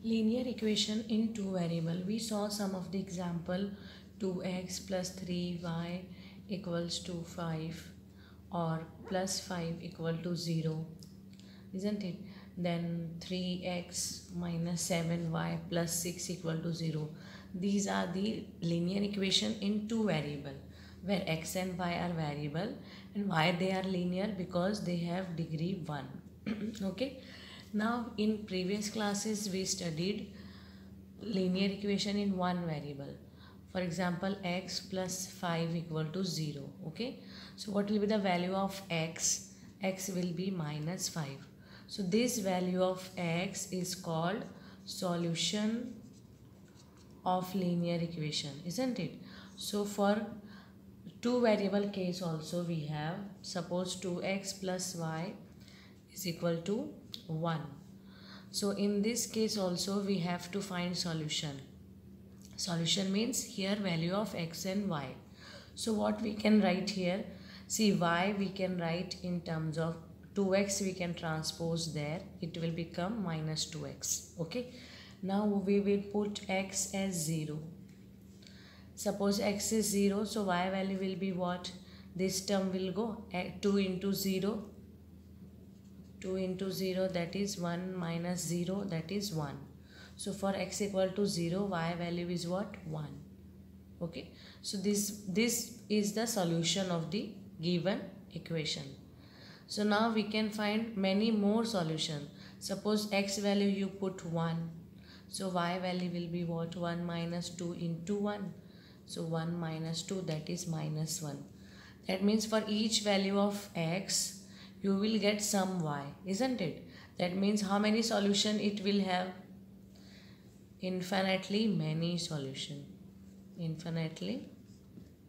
Linear equation in two variable. We saw some of the example 2x plus 3y equals to 5 or plus 5 equal to 0, isn't it? Then 3x minus 7y plus 6 equal to 0. These are the linear equation in two variable where x and y are variable, and why they are linear? Because they have degree 1. Okay. Now in previous classes we studied linear equation in one variable. For example, x plus 5 equal to 0. Okay. So what will be the value of x? X will be minus 5. So this value of x is called solution of linear equation, isn't it? So for two variable case also we have, suppose 2x plus y is equal to 1. So in this case also we have to find solution. Solution means here value of x and y. So what we can write here, see y we can write in terms of 2x, we can transpose there, it will become minus 2x. Okay. Now we will put x as 0. Suppose x is 0, so y value will be what? This term will go 2 into 0. 2 into 0, that is 1, minus 0, that is 1. So for x equal to 0, y value is what? 1. Okay. So this is the solution of the given equation. So now we can find many more solutions. Suppose x value you put 1. So y value will be what? 1 minus 2 into 1. So 1 minus 2, that is minus 1. That means for each value of x, you will get some y, isn't it? That means how many solution it will have? Infinitely many solution. Infinitely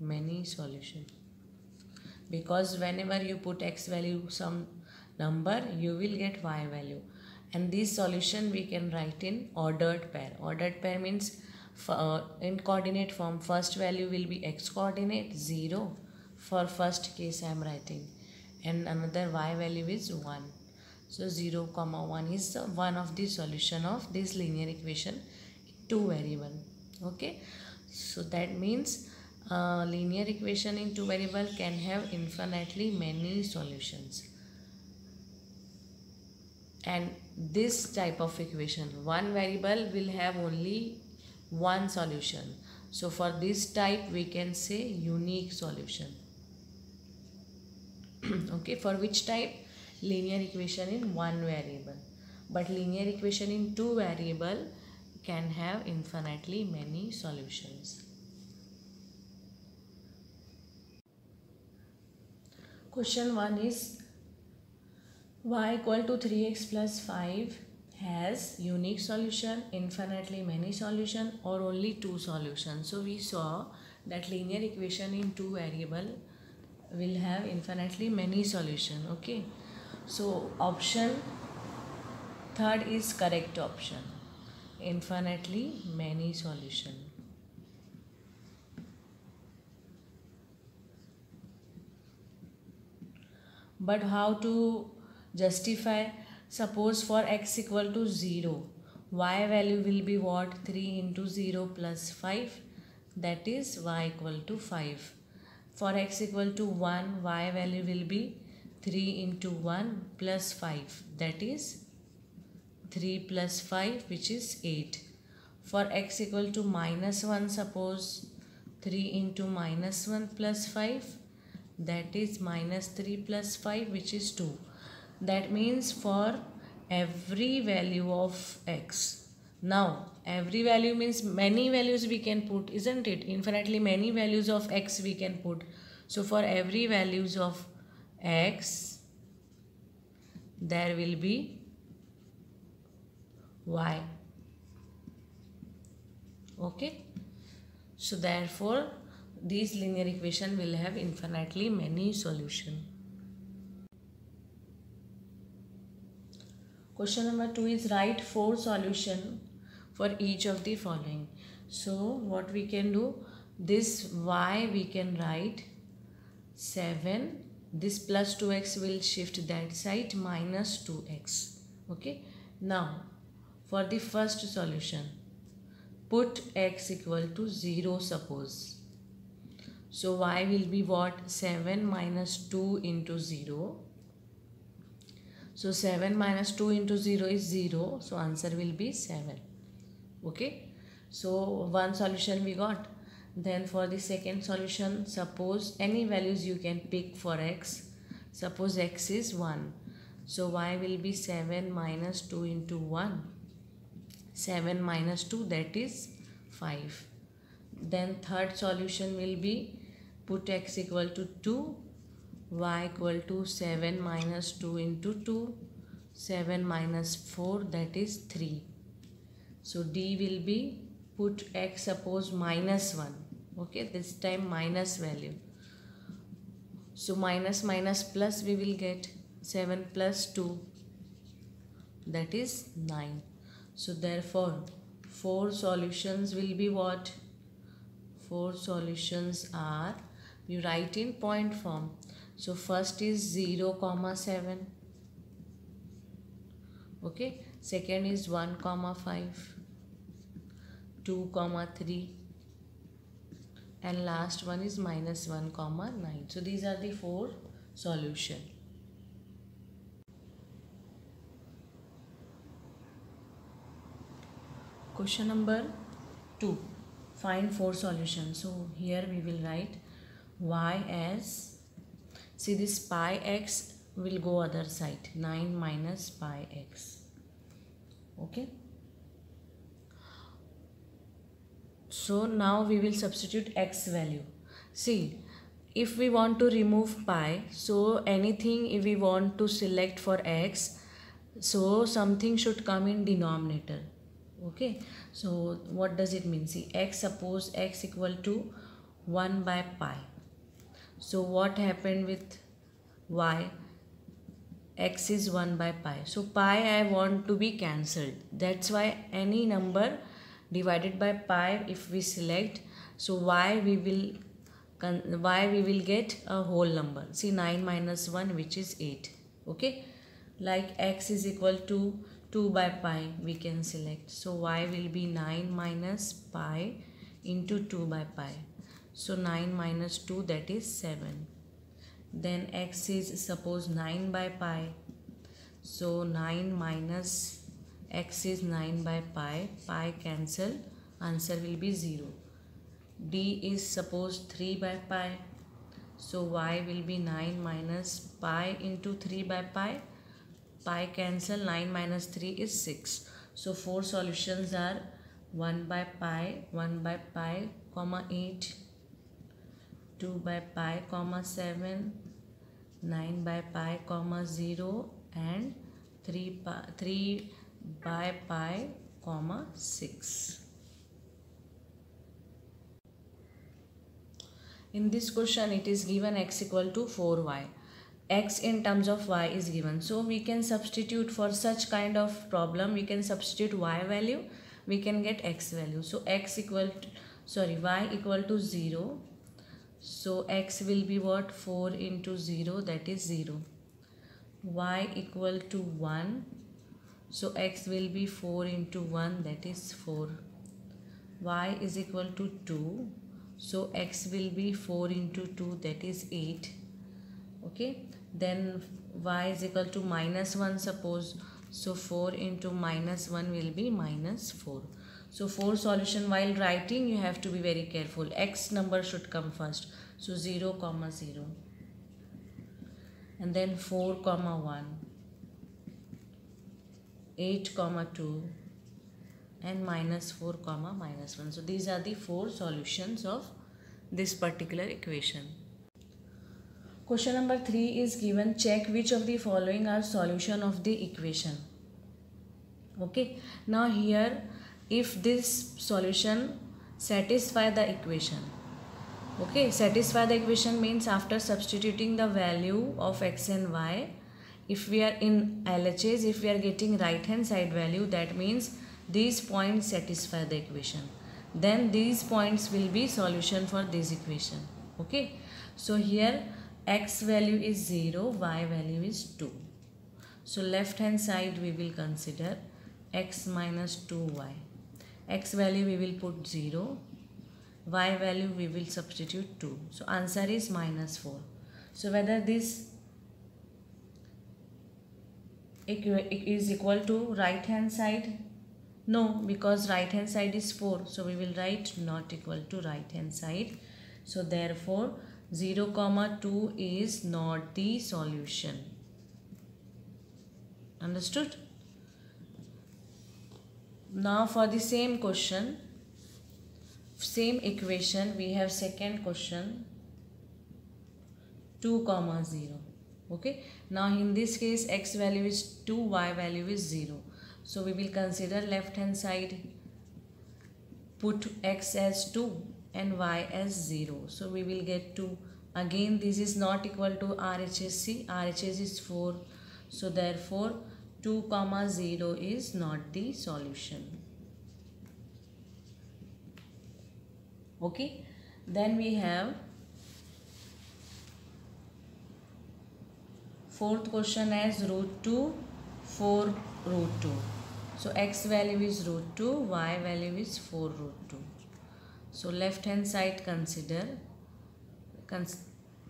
many solution. Because whenever you put x value some number, you will get y value. And this solution we can write in ordered pair. Ordered pair means in coordinate form, first value will be x coordinate 0. For first case I am writing. And another y value is 1. So 0 comma 1 is one of the solution of this linear equation, two variable. Okay. So that means linear equation in two variable can have infinitely many solutions. And this type of equation, one variable will have only one solution. So for this type we can say unique solution. Okay, for which type? Linear equation in one variable. But linear equation in two variable can have infinitely many solutions. Question 1 is y equal to 3x plus 5 has unique solution, infinitely many solution, or only two solutions. So we saw that linear equation in two variable will have infinitely many solution. Okay. So option third is correct option, infinitely many solution. But how to justify? Suppose for x equal to 0, y value will be what? 3 into 0 plus 5, that is y equal to 5. For x equal to 1, y value will be 3 into 1 plus 5, that is 3 plus 5, which is 8. For x equal to minus 1, suppose 3 into minus 1 plus 5, that is minus 3 plus 5, which is 2. That means for every value of x. Now every value means many values we can put, isn't it? Infinitely many values of x we can put. So for every values of x, there will be y. Okay. So therefore this linear equation will have infinitely many solution. Question number 2 is write 4 solution for each of the following. So what we can do, this y we can write 7, this plus 2x will shift that side, minus 2x. Okay. Now For the first solution, put x equal to 0 suppose. So y will be what? 7 minus 2 into 0. So 7 minus 2 into 0 is 0. So answer will be 7. Okay. So one solution we got. Then for the second solution, suppose any values you can pick for x. Suppose x is 1. So y will be 7 minus 2 into 1. 7 minus 2, that is 5. Then third solution will be put x equal to 2, y equal to 7 minus 2 into 2, 7 minus 4, that is 3. So D will be put x suppose minus 1. Okay, this time minus value. So minus minus plus we will get 7 plus 2, that is 9. So therefore 4 solutions will be what? 4 solutions are, you write in point form. So first is 0, 7. Okay. Second is 1, 5. 2, 3. And last one is minus 1, 9. So these are the 4 solutions. Question number 2. Find 4 solutions. So here we will write y as, see this pi x will go other side, 9 minus pi x. Okay. So now we will substitute x value. See, if we want to remove pi, so anything if we want to select for x, so something should come in denominator. Okay, so what does it mean? See, x, suppose x equal to 1 by pi. So what happened with y? X is 1 by pi. So pi I want to be cancelled. That's why any number divided by pi if we select, so y we will get a whole number. See, 9 minus 1, which is 8. Okay, like x is equal to 2 by pi we can select. So y will be 9 minus pi into 2 by pi. So 9 minus 2, that is 7. Then x is suppose 9 by pi. So 9 minus x is 9 by pi. Pi cancel. Answer will be 0. D is suppose 3 by pi. So y will be 9 minus pi into 3 by pi. Pi cancel. 9 minus 3 is 6. So 4 solutions are 1 by pi, 1 by pi, 8, 2 by pi, 7, 9 by pi, 0, and 3 by pi, 6. In this question it is given x equal to 4y. X in terms of y is given. So we can substitute for such kind of problem. We can substitute y value. We can get x value. So x equal to, y equal to 0. So x will be what? 4 into 0, that is 0. Y equal to 1. So x will be 4 into 1, that is 4. Y is equal to 2. So x will be 4 into 2, that is 8. Okay. Then y is equal to minus 1 suppose. So 4 into minus 1 will be minus 4. So 4 solution, while writing you have to be very careful. X number should come first. So 0, 0. And then 4, 1. 8, 2. And minus 4, minus 1. So these are the 4 solutions of this particular equation. Question number 3 is given. Check which of the following are solution of the equation. Okay. Now here, if this solution satisfy the equation. Okay. Satisfy the equation means after substituting the value of x and y, if we are in LHS, if we are getting right hand side value, that means these points satisfy the equation. Then these points will be solution for this equation. Okay. So here x value is 0, y value is 2. So left hand side we will consider x minus 2y. X value we will put 0, y value we will substitute 2. So answer is minus 4. So whether this is equal to right hand side? No, because right hand side is 4. So we will write not equal to right hand side. So therefore 0, 2 is not the solution. Understood? Now for the same question, same equation, we have second question 2, 0. Okay. Now in this case x value is 2, y value is 0. So we will consider left hand side, put x as 2 and y as 0. So we will get 2. Again this is not equal to RHS. RHS is 4. So therefore 2, 0 is not the solution. Okay. Then we have fourth question as root 2, 4 root 2. So x value is root 2, y value is 4 root 2. So left hand side consider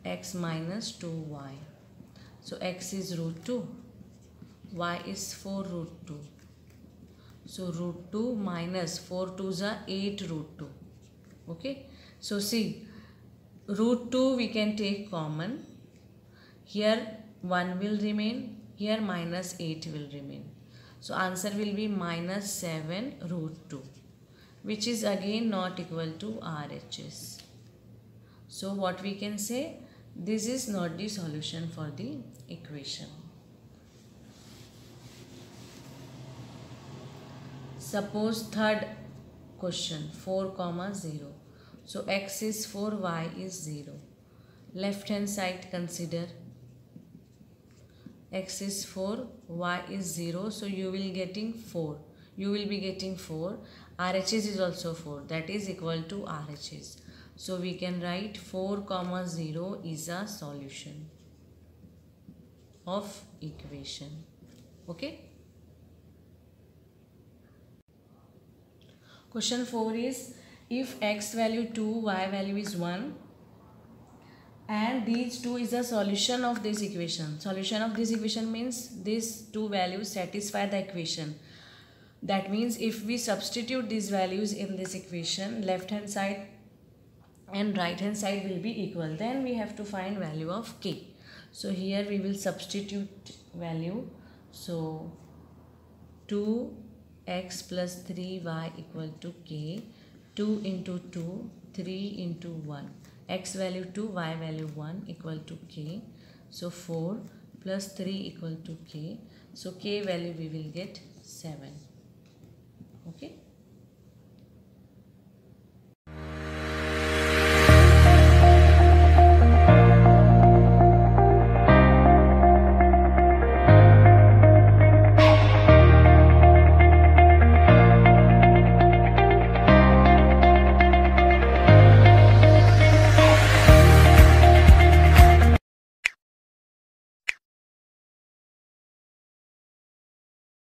x minus 2y. So x is root 2, y is 4 root 2. So root 2 minus 4 2s are 8 root 2. Okay. So see, root 2 we can take common. Here 1 will remain, here minus 8 will remain. So answer will be minus 7 root 2, which is again not equal to RHS. So what we can say, this is not the solution for the equation. Suppose third question 4, 0. So x is 4, y is 0. Left hand side consider x is 4, y is 0. So you will getting 4. You will be getting 4. RHS is also 4. That is equal to RHS. So we can write 4, 0 is a solution of equation. Okay. Question 4 is, if x value 2, y value is 1 and these 2 is the solution of this equation. Solution of this equation means these two values satisfy the equation. That means if we substitute these values in this equation, left hand side and right hand side will be equal. Then we have to find value of k. So here we will substitute value. So 2x plus 3y equal to k. 2 into 2, 3 into 1. X value 2, y value 1 equal to k. So 4 plus 3 equal to k. So k value we will get 7. Okay.